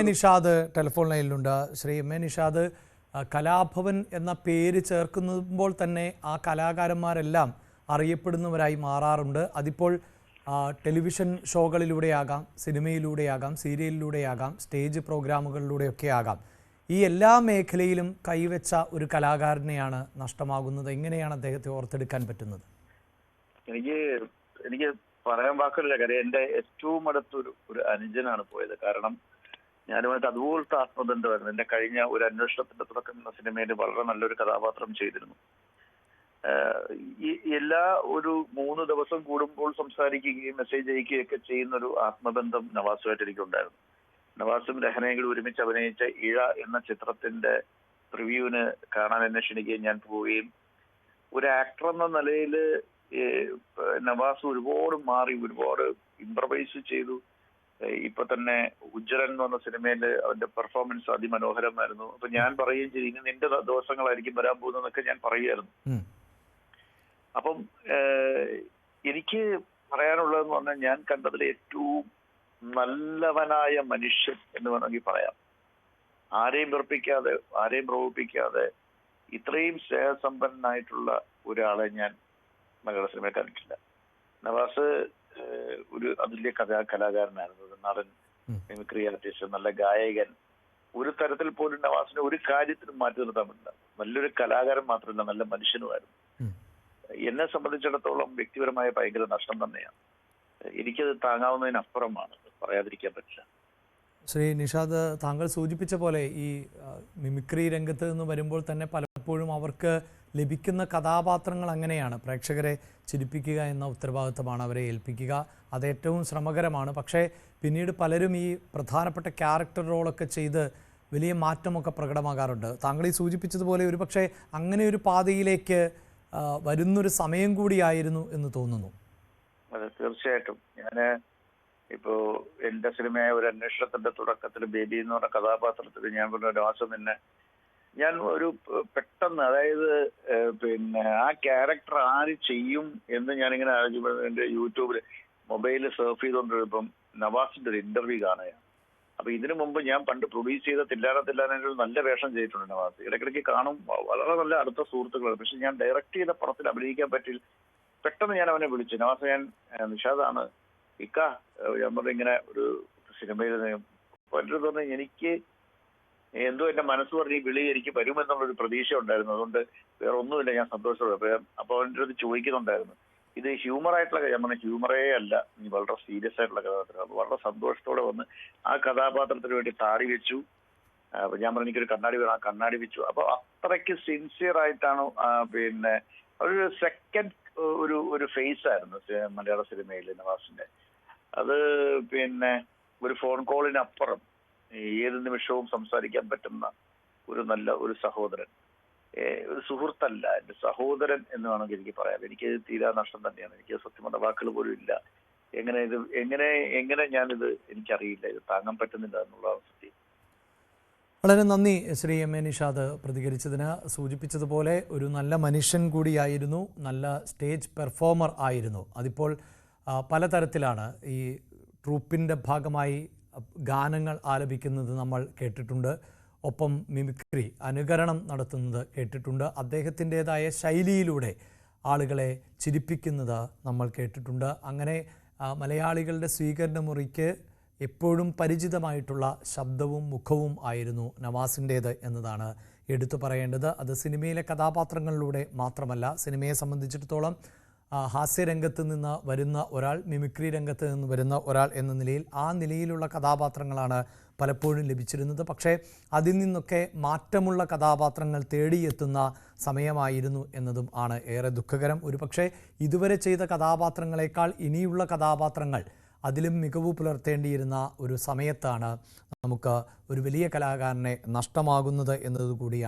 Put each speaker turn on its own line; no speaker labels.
Nishad telephone ലൈനിലുണ്ട്. Shri M A Nishad, Kalabhavan എന്ന പേര് ചേർക്കുമ്പോൾ തന്നെ ആ കലാകാരന്മാരെല്ലാം അറിയപ്പെടുന്നവരായി മാറാറുണ്ട്. അതിപ്പോൾ ടെലിവിഷൻ ഷോകളിലൂടെയാകാം, സിനിമയിലൂടെയാകാം, സീരിയലിലൂടെയാകാം, സ്റ്റേജ് പ്രോഗ്രാമുകളിലൂടെയൊക്കെ ആകാം. ഈ എല്ലാ മേഖലയിലും കൈവച്ച ഒരു കലാകാരനെയാണ് നഷ്ടമാകുന്നത്. എങ്ങനെയാണ് അദ്ദേഹത്തെ ഓർത്തെടുക്കാൻ പറ്റുന്നത്?
എനിക്ക് പറയാൻ വാക്കില്ല. കാര്യം എൻ്റെ ഏറ്റവും അടുത്തൊരു അനുജനാണ് പോയത്. കാരണം ഞാനുമായിട്ട് അതുപോലത്തെ ആത്മബന്ധമായിരുന്നു. എൻ്റെ കഴിഞ്ഞ ഒരു അന്വേഷണത്തിന്റെ തുടക്കം എന്ന സിനിമയിൽ വളരെ നല്ലൊരു കഥാപാത്രം ചെയ്തിരുന്നു. ഈ എല്ലാ ഒരു 3 ദിവസം കൂടുമ്പോൾ സംസാരിക്കുകയും മെസ്സേജ് അയക്കുകയൊക്കെ ചെയ്യുന്ന ഒരു ആത്മബന്ധം നവാസുമായിട്ട് എനിക്കുണ്ടായിരുന്നു. നവാസും രഹനയും കൂടി ഒരുമിച്ച് അഭിനയിച്ച ഇഴ എന്ന ചിത്രത്തിന്റെ റിവ്യൂവിന് കാണാൻ എന്നെ ക്ഷണിക്കുകയും ഞാൻ പോവുകയും ഒരു ആക്ടർ എന്ന നിലയിൽ നവാസ് ഒരുപാട് മാറി, ഒരുപാട് ഇംപ്രവൈസ് ചെയ്തു. ഇപ്പൊ തന്നെ ഉജ്ജ്വലൻ എന്ന് പറഞ്ഞ സിനിമയിൽ അവന്റെ പെർഫോമൻസ് അതിമനോഹരമായിരുന്നു. അപ്പൊ ഞാൻ പറയുകയും ചെയ്തു, ഇനി നിന്റെ ദിവസങ്ങളായിരിക്കും വരാൻ പോകുന്നതെന്നൊക്കെ ഞാൻ പറയുമായിരുന്നു. അപ്പം എനിക്ക് പറയാനുള്ളതെന്ന് പറഞ്ഞാൽ ഞാൻ കണ്ടതിൽ ഏറ്റവും നല്ലവനായ മനുഷ്യൻ എന്ന് വേണമെങ്കിൽ പറയാം. ആരെയും വെറുപ്പിക്കാതെ, ആരെയും പ്രകോപിപ്പിക്കാതെ ഇത്രയും സ്നേഹസമ്പന്നനായിട്ടുള്ള ഒരാളെ ഞാൻ മലയാള സിനിമയെ കണ്ടിട്ടില്ല. നവാസ് ഒരു അതുല്യ കലാകാരനായിരുന്നു, ഒരു നടൻ, മിമിക്രി ആർട്ടിസ്റ്റ്, നല്ല ഗായകൻ. ഒരു തരത്തിൽ പോലും നവാസിനെ ഒരു കാര്യത്തിനും മാറ്റി നിർത്താൻ പറ്റില്ല. നല്ലൊരു കലാകാരൻ മാത്രമല്ല, നല്ല മനുഷ്യനുമായിരുന്നു. എന്നെ സംബന്ധിച്ചിടത്തോളം വ്യക്തിപരമായ ഭയങ്കര നഷ്ടം തന്നെയാണ്. എനിക്കത് താങ്ങാവുന്നതിനപ്പുറമാണ്, പറയാതിരിക്കാൻ പറ്റില്ല.
ശ്രീ നിഷാദ്, താങ്കൾ സൂചിപ്പിച്ച പോലെ ഈ മിമിക്രി രംഗത്ത് നിന്ന് വരുമ്പോൾ തന്നെ പലപ്പോഴും അവർക്ക് ലഭിക്കുന്ന കഥാപാത്രങ്ങൾ അങ്ങനെയാണ്. പ്രേക്ഷകരെ ചിരിപ്പിക്കുക എന്ന ഉത്തരവാദിത്തമാണ് അവരെ ഏൽപ്പിക്കുക. അത് ഏറ്റവും ശ്രമകരമാണ്. പക്ഷേ പിന്നീട് പലരും ഈ പ്രധാനപ്പെട്ട ക്യാരക്ടർ റോളൊക്കെ ചെയ്ത് വലിയ മാറ്റമൊക്കെ പ്രകടമാകാറുണ്ട്. താങ്കൾ ഈ സൂചിപ്പിച്ചതുപോലെ ഒരു പക്ഷേ അങ്ങനെ ഒരു പാതയിലേക്ക് വരുന്നൊരു സമയം കൂടിയായിരുന്നു എന്ന് തോന്നുന്നു.
അതെ, തീർച്ചയായിട്ടും. ഇപ്പോ എന്റെ സിനിമയായ ഒരു അന്വേഷണത്തിന്റെ തുടക്കത്തിൽ ബേബി എന്ന് പറഞ്ഞ കഥാപാത്രത്തിൽ ഞാൻ പറഞ്ഞ രാസം തന്നെ ഞാൻ ഒരു പെട്ടെന്ന്, അതായത് ആ ക്യാരക്ടർ ആര് ചെയ്യും എന്ന് ഞാനിങ്ങനെ ആലോചിക്കുമ്പോൾ എന്റെ യൂട്യൂബിൽ മൊബൈലിൽ സർഫ് ചെയ്തുകൊണ്ടിരുന്നപ്പം നവാസിന്റെ ഒരു ഇന്റർവ്യൂ കാണുകയാണ്. അപ്പൊ ഇതിനു മുമ്പ് ഞാൻ പണ്ട് പ്രൊഡ്യൂസ് ചെയ്ത തില്ലാനെ ഒരു നല്ല വേഷം ചെയ്തിട്ടുണ്ട് നവാസ്. ഇടയ്ക്കിടയ്ക്ക് കാണും, വളരെ നല്ല അടുത്ത സുഹൃത്തുക്കളാണ്. പക്ഷെ ഞാൻ ഡയറക്റ്റ് ചെയ്ത പടത്തിൽ അഭിനയിക്കാൻ പറ്റില്ല. പെട്ടെന്ന് ഞാൻ അവനെ വിളിച്ചു. നവാസ്, ഞാൻ നിഷാദാണ്. ഞാൻ പറഞ്ഞ ഇങ്ങനെ ഒരു സിനിമയിൽ പറഞ്ഞു, എനിക്ക് എന്തോ എന്റെ മനസ്സ് പറഞ്ഞ് ഈ വിളി എനിക്ക് വരുമെന്നുള്ളൊരു പ്രതീക്ഷ ഉണ്ടായിരുന്നു. അതുകൊണ്ട് വേറെ ഒന്നുമില്ല, ഞാൻ സന്തോഷത്തോടെ. അപ്പൊ അവൻ്റെ അടുത്ത് ചോദിക്കുന്നുണ്ടായിരുന്നു, ഇത് ഹ്യൂമർ ആയിട്ടുള്ള ഞാൻ പറഞ്ഞ ഹ്യൂമറേ അല്ല, നീ വളരെ സീരിയസ് ആയിട്ടുള്ള കഥാപാത്രം. വളരെ സന്തോഷത്തോടെ വന്ന് ആ കഥാപാത്രത്തിന് വേണ്ടി താടി വെച്ചു. അപ്പൊ ഞാൻ പറഞ്ഞു എനിക്കൊരു കണ്ണാടി വേണം, ആ കണ്ണാടി വെച്ചു. അപ്പൊ അത്രയ്ക്ക് സിൻസിയർ ആയിട്ടാണ് ഒരു സെക്കൻഡ് ഒരു ഫേസ് ആയിരുന്നു മലയാള സിനിമയിൽ നവാസിന്റെ. അത് ഒരു ഫോൺ കോളിനപ്പുറം ഏത് നിമിഷവും സംസാരിക്കാൻ പറ്റുന്ന ഒരു സഹോദരൻ, ഒരു സുഹൃത്തല്ല, എന്റെ സഹോദരൻ എന്ന് വേണമെങ്കിൽ എനിക്ക് പറയാം. എനിക്ക് തീരാ നഷ്ടം തന്നെയാണ്. എനിക്ക് സത്യം പറഞ്ഞ വാക്കുകൾ പോലും ഇല്ല. എങ്ങനെ ഞാനിത് എനിക്കറിയില്ല, ഇത് താങ്ങാൻ പറ്റുന്നില്ല എന്നുള്ള സത്യം.
വളരെ നന്ദി ശ്രീ എം എ നിഷാദ് പ്രതികരിച്ചതിന്. സൂചിപ്പിച്ചതുപോലെ ഒരു നല്ല മനുഷ്യൻ കൂടിയായിരുന്നു, നല്ല സ്റ്റേജ് പെർഫോമർ ആയിരുന്നു. അതിപ്പോൾ പലതരത്തിലാണ് ഈ ട്രൂപ്പിൻ്റെ ഭാഗമായി ഗാനങ്ങൾ ആലപിക്കുന്നത് നമ്മൾ കേട്ടിട്ടുണ്ട്. ഒപ്പം മിമിക്രി അനുകരണം നടത്തുന്നത് കേട്ടിട്ടുണ്ട്. അദ്ദേഹത്തിൻ്റെതായ ശൈലിയിലൂടെ ആളുകളെ ചിരിപ്പിക്കുന്നത് നമ്മൾ കേട്ടിട്ടുണ്ട്. അങ്ങനെ മലയാളികളുടെ സ്വീകരണ മുറിക്ക് എപ്പോഴും പരിചിതമായിട്ടുള്ള ശബ്ദവും മുഖവും ആയിരുന്നു നവാസിൻ്റേത് എന്നതാണ് എടുത്തു പറയേണ്ടത്. അത് സിനിമയിലെ കഥാപാത്രങ്ങളിലൂടെ മാത്രമല്ല, സിനിമയെ സംബന്ധിച്ചിടത്തോളം ഹാസ്യരംഗത്ത് നിന്ന് വരുന്ന ഒരാൾ, മിമിക്രി രംഗത്ത് നിന്ന് വരുന്ന ഒരാൾ എന്ന നിലയിൽ ആ നിലയിലുള്ള കഥാപാത്രങ്ങളാണ് പലപ്പോഴും ലഭിച്ചിരുന്നത്. പക്ഷേ അതിൽ നിന്നൊക്കെ മാറ്റമുള്ള കഥാപാത്രങ്ങൾ തേടിയെത്തുന്ന സമയമായിരുന്നു എന്നതും ആണ് ഏറെ ദുഃഖകരം. ഒരു പക്ഷേ ഇതുവരെ ചെയ്ത കഥാപാത്രങ്ങളെക്കാൾ ഇനിയുള്ള കഥാപാത്രങ്ങൾ അതിലും മികവ് പുലർത്തേണ്ടിയിരുന്ന ഒരു സമയത്താണ് നമുക്ക് ഒരു വലിയ കലാകാരനെ നഷ്ടമാകുന്നത് എന്നതുകൂടിയാണ്